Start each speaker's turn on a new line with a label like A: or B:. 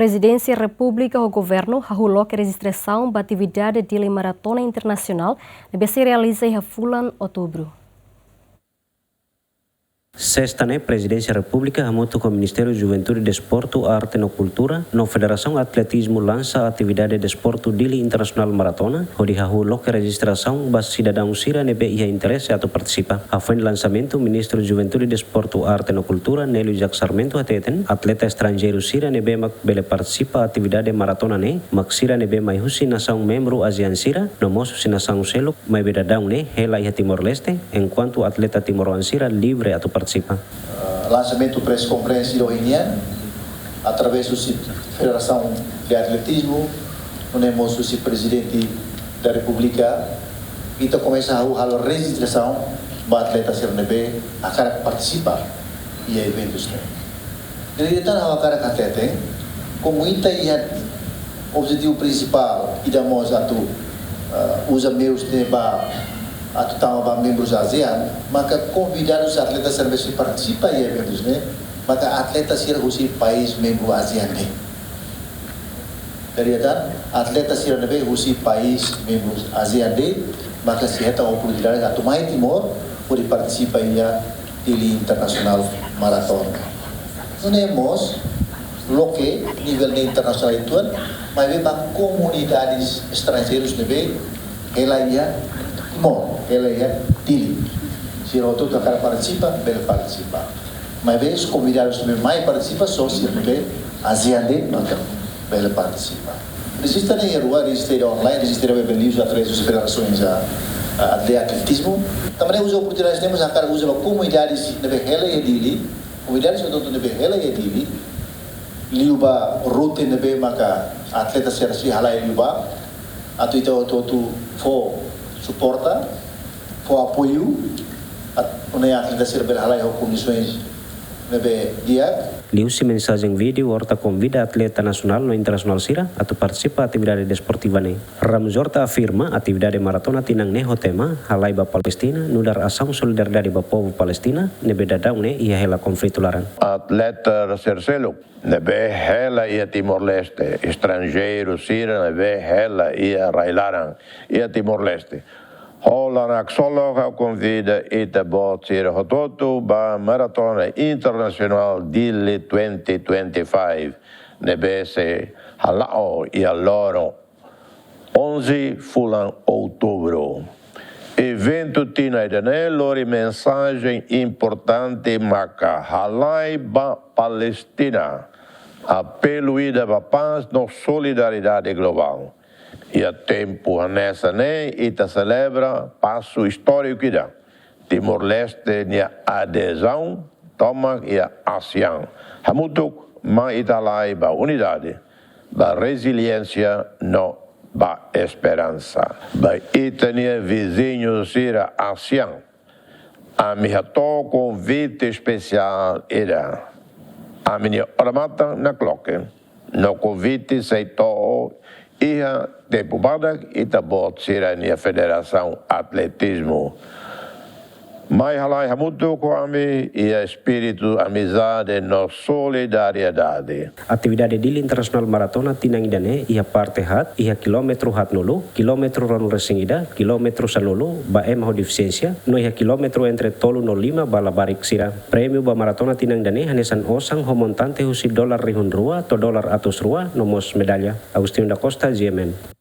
A: Presidência República ou Governo arrolou que a registração da atividade de Maratona Internacional deve se realizar em outubro.
B: Sexta, Presidência República, junto com o Ministério da Juventude, Desporto, Arte e Cultura, na Federação Atletismo lança a atividade de desporto Dili Internacional Maratona, onde arrolou que a registração para cidadãos sira nebe ia interesse a participar. A foi lançamento, o Ministro da Juventude, Desporto, Arte e Cultura, Nélio Jacques Sarmento, ateten, atleta estrangeiro sira nebe mak bele participa a atividade maratona mak sira nebe mai husi nação membro ASEAN sira, no moço si nação selo, mai bedadão hela ia Timor-Leste, enquanto atleta Timoran sira livre a participar.
C: Lançamento press conferência da ONU através do Federação de Atletismo, onde temos o presidente da República e começa a registração para atletas CRNB a participar e eventos. Jadi kita nak cara kata como ita objetivo principal ida mau satu usa meus neba atau tambah membros ASEAN, maka convidar os atletas CRNB participar em eventos, maka atletas harus país membro ASEAN. Dari atletas CRNB harus país membro ASEAN, maka se reta oportunidade atau mais Timor pode participar di Internacional Maratona. Nós loke nível internacional itu, mas bang comunidades estrangeiros nebe ela ela é Dili. Se o outro cara participa, ele participa. Mas vezes convidados também mais participa, só se ele ASEAN ele participa. Existe nem rua, existe online, existe webnews através das federações de atletismo. Também usa oportunidades temos a cara usa comunidades de ela é Dili, comunidades de ela é Dili. Liuba route nebe maka atleta sersi halai liuba atau itu for suporta, for apoio, onde a atleta ser berhalai condições nebe dia.
B: Liu-se mensagem vídeo horta convida atleta nacional no internacional sira atau participa atividade desportiva ne. Ramos horta afirma atividade maratona tinang neho tema halai ba Palestina nudar ação solidariedade ba povo Palestina nebe dadau ne ia hela konflik tularan.
D: Atleta sercelo nebe hela ia Timor-Leste, estrangeiro sira nebe hela ia Railaran ia Timor-Leste. Holland solo convida ita bot sira hototo ba Maratona Internacional Dili 2025 nebese halao ia loro 11 fulan outubro. Evento tina idane lori mensagem importante maka halai ba Palestina. Apelo ida ba paz no solidariedade global. E a tempo nessa ita celebra passo histórico que dá. Timor-Leste nia adesão toma e a ASEAN. Hamutuk ma ita lai ba unidade, ba resiliência no ba esperança. Ba ita nia vizinho sira ASEAN. A minha convite especial era a minha oramata na cloque. No convite seitou ia tempo badak ita bot sira nia Federação Atletismo. Mai halai hamutu kami ia espírito amizade no solidariedade.
B: Atividade Dili Internacional Maratona tinang idane ia parte hat ia kilometro hat nulu, kilometro ron resingida, kilometro sanulu ba ho deficiência, no ia kilometro entre tolu no lima bala barik sira. Prêmio ba maratona tinang dane hanesan osang ho montante husi $1 rua to $100 no mos medalha. Agustin da Costa, GMN.